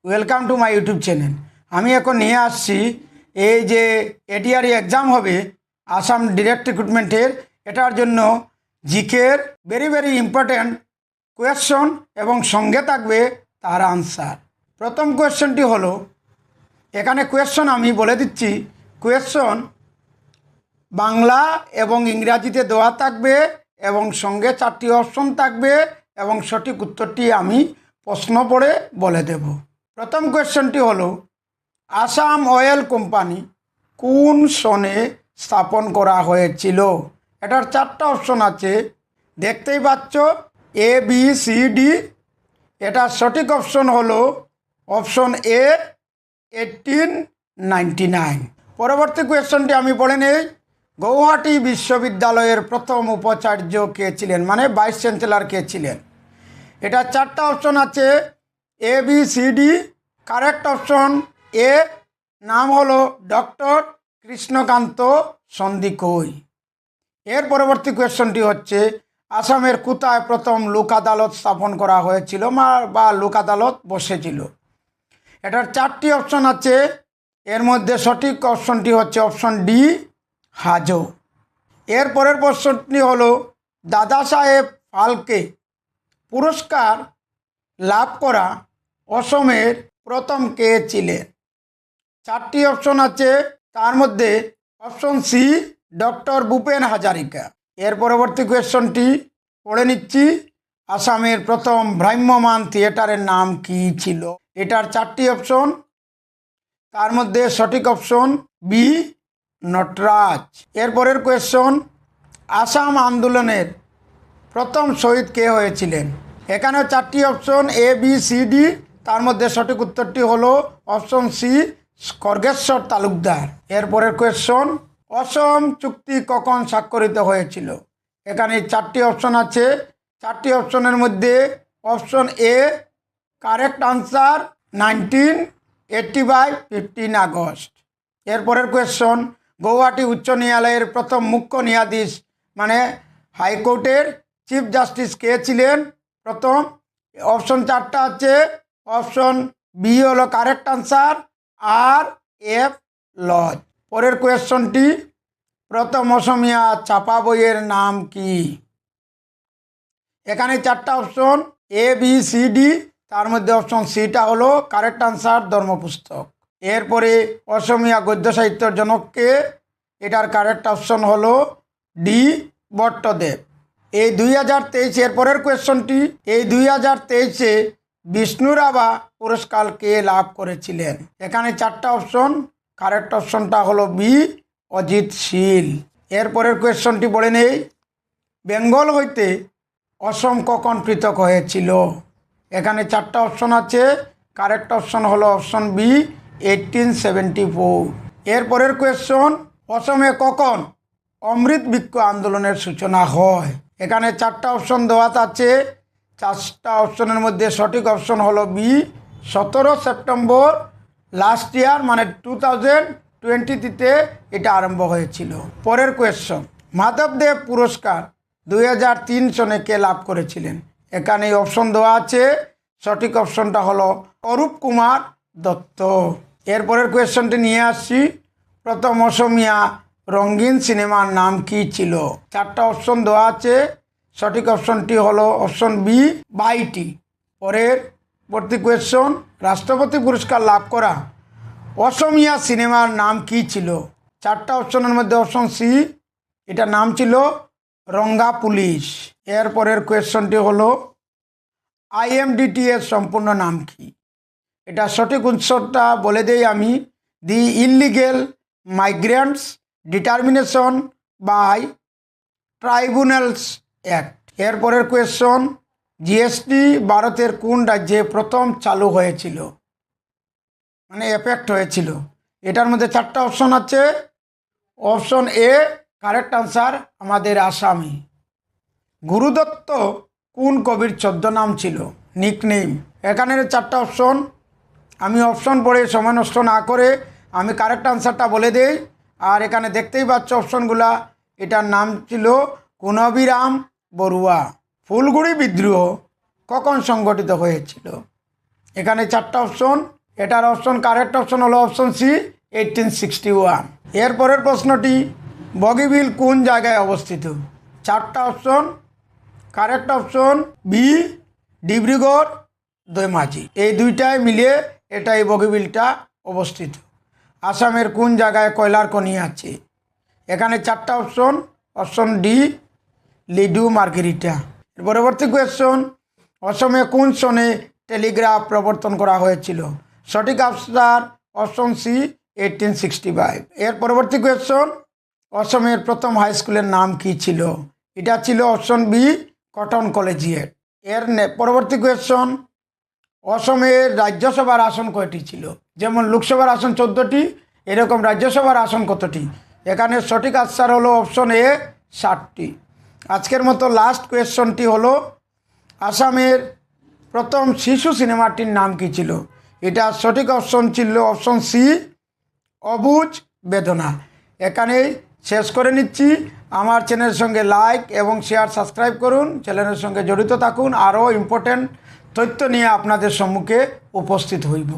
Welcome to my YouTube channel. আমি এখন নিয়ে আসছি এই যে এডিআরই এক্সাম হবে আসাম ডিরেক্ট রিক্রুটমেন্টের, এটার জন্য জিকের ভেরি ভেরি ইম্পর্ট্যান্ট কোয়েশ্চন এবং সঙ্গে থাকবে তার আনসার। প্রথম কোয়েশ্চনটি হলো, এখানে কোয়েশ্চন আমি বলে দিচ্ছি, কোয়েশ্চন বাংলা এবং ইংরাজিতে দেওয়া থাকবে এবং সঙ্গে 4টি অপশন থাকবে এবং সঠিক উত্তরটি আমি প্রশ্ন পড়ে বলে দেব। প্রথম কোয়েশ্চনটি হলো, আসাম অয়েল কোম্পানি কোন সনে স্থাপন করা হয়েছিল? এটার 4টা অপশন আছে, দেখতেই পাচ্ছ, এ বি সি ডি। এটার সঠিক অপশন হলো অপশন এ 1899। পরবর্তী কোয়েশ্চনটি আমি পড়ে নেই। গৌহাটি বিশ্ববিদ্যালয়ের প্রথম উপাচার্য কে ছিলেন, মানে ভাইস চ্যান্সেলর কে ছিলেন? এটা 4টা অপশন আছে, A B C D. Correct option A, নাম হলো ডক্টর কৃষ্ণকান্ত সন্দিকৈ। এর পরবর্তী কোয়েশ্চনটি হচ্ছে, আসামের কোথায় প্রথম লোক আদালত স্থাপন করা হয়েছিল বা লোক আদালত বসেছিল? এটার 4টি অপশন আছে, এর মধ্যে সঠিক অপশনটি হচ্ছে অপশন ডি, হাজো। এর পরের প্রশ্নটি হলো, দাদা সাহেব ফালকে পুরস্কার লাভ করা অসমের প্রথম কে ছিলেন? 4টি অপশন আছে, তার মধ্যে option C doctor Bhupen Hazarika. এর পরবর্তী কোয়েশ্চনটি পড়ে নিচ্ছি, আসামের প্রথম ভ্রাম্যমাণ থিয়েটারের নাম কি ছিল? এটার 4টি অপশন, তার মধ্যে সঠিক অপশন বি, নটরাজ। এর পরের কোয়েশ্চন, আসাম আন্দোলনের প্রথম শহীদ কে হয়েছিলেন? এখানেও 4টি অপশন, এ বি সি ডি। তার মধ্যে সঠিক উত্তরটি হলো অপশন সি, খড়গেশ্বর তালুকদার। এরপরের কোয়েশ্চন, অসম চুক্তি কখন স্বাক্ষরিত হয়েছিল? এখানে 4টি অপশন আছে, 4টি অপশনের মধ্যে option A correct answer 1985, 15 August. এরপরের কোয়েশ্চন, গৌহাটি উচ্চ ন্যায়ালয়ের প্রথম মুখ্য ন্যায়াধীশ মানে হাইকোর্টের চিফ জাস্টিস কে ছিলেন প্রথম? অপশন 4টা আছে, অপশন বি হলো কারেক্ট আনসার, আর এফ লজ। পরের কোয়েশ্চনটি, প্রথম অসমীয়া ছাপা বইয়ের নাম কি? এখানে 4টা অপশন, এ বি সি ডি। তার মধ্যে অপশন সিটা হলো কারেক্ট আনসার, ধর্মপুস্তক। এরপরে অসমীয়া গদ্য সাহিত্যের জনককে, এটার কারেক্ট অপশন হলো ডি, ভট্টদেব। এই 2023 এর পরের কোয়েশ্চনটি, এই 2023-এ বিষ্ণুরাভা পুরস্কার কে লাভ করেছিলেন? এখানে 4টা অপশন, কারেক্ট অপশনটা হলো বি, অজিত শীল। এরপরের কোয়েশ্চনটি পড়ে নেই, বেঙ্গল হইতে অসম কখন পৃথক হয়েছিল? এখানে 4টা অপশন আছে, কারেক্ট অপশন হলো অপশন বি, 1874। এরপরের কোয়েশ্চন, অসমে কখন অমৃত বৃক্ষ আন্দোলনের সূচনা হয়? এখানে 4টা অপশন দেওয়া আছে, 4টা অপশনের মধ্যে সঠিক অপশন হলো বি, 17 সেপ্টেম্বর লাস্ট ইয়ার মানে 2023-তে এটা আরম্ভ হয়েছিল। পরের কোয়েশ্চন, মাধবদেব পুরস্কার 2003 সনে কে লাভ করেছিলেন? এখানে অপশন দেওয়া আছে, সঠিক অপশনটা হলো অরূপ কুমার দত্ত। এরপরের কোয়েশ্চনটি নিয়ে আসছি, প্রথম অসমীয়া রঙিন সিনেমার নাম কি ছিল? 4টা অপশন দেওয়া আছে, সঠিক অপশনটি হলো অপশন বি, বাইটি। পরের পরবর্তী কোয়েশ্চন, রাষ্ট্রপতি পুরস্কার লাভ করা অসমীয়া সিনেমার নাম কি ছিল? 4টা অপশনের মধ্যে অপশন সি, এটা নাম ছিল রঙ্গা পুলিশ। এরপরের কোয়েশ্চনটি হলো, IMDT এর সম্পূর্ণ নাম কি? এটা সঠিক উত্তরটা বলে দেই আমি, the illegal migrants determination by tribunals act. এরপরের কোয়েশ্চন, জিএসটি ভারতের কোন রাজ্যে প্রথম চালু হয়েছিল, মানে এফেক্ট হয়েছিল? এটার মধ্যে 4টা অপশন আছে, অপশন এ কারেক্ট আনসার আমাদের আসামে। গুরুদত্ত কোন কবির ছদ্মনাম ছিল, নিকনেম? এখানে 4টা অপশন, আমি অপশন পড়ে সময় নষ্ট না করে আমি কারেক্ট আনসারটা বলে দেই। আর এখানে দেখতেই পাচ্ছ অপশনগুলা, এটার নাম ছিল গুণবিরাম বড়ুয়া। ফুলগুড়ি বিদ্রোহ কখন সংগঠিত হয়েছিল? এখানে 4টা অপশন, এটার অপশন কারেক্ট অপশন হলো অপশন সি 1861। এরপরের প্রশ্নটি, বগিবিল কোন জায়গায় অবস্থিত? 4টা option, correct option B Dibrugarh, Dhemaji, এই দুইটায় মিলিয়ে এই বগিবিলটা অবস্থিত। আসামের কোন জায়গায় কয়লার খনি আছে? এখানে 4টা অপশন, অপশন ডি লিডু মার্গেরিটা। পরবর্তী কোয়েশ্চন, অসমে কোন সনে টেলিগ্রাফ প্রবর্তন করা হয়েছিল? সঠিক আনসার অপশন সি 1865। এর পরবর্তী কোয়েশ্চন, অসমের প্রথম হাই স্কুলের নাম কি ছিল? এটা ছিল অপশন বি কটন কলেজিয়েট। এর পরবর্তী কোয়েশ্চন, অসমের রাজ্যসভার আসন কয়টি ছিল? যেমন লোকসভার আসন 14টি, এরকম রাজ্যসভার আসন কতটি? এখানে সঠিক আনসার হলো অপশন এ 60টি। আজকের মতো লাস্ট কোয়েশ্চনটি হলো, আসামের প্রথম শিশু সিনেমাটির নাম কি ছিল? এটা সঠিক অপশন ছিল অপশন সি অবুঝ বেদনা। এখানেই শেষ করে নিচ্ছি। আমার চ্যানেলের সঙ্গে লাইক এবং শেয়ার সাবস্ক্রাইব করুন, চ্যানেলের সঙ্গে জড়িত থাকুন, আরও ইম্পর্টেন্ট তথ্য নিয়ে আপনাদের সম্মুখে উপস্থিত হইব।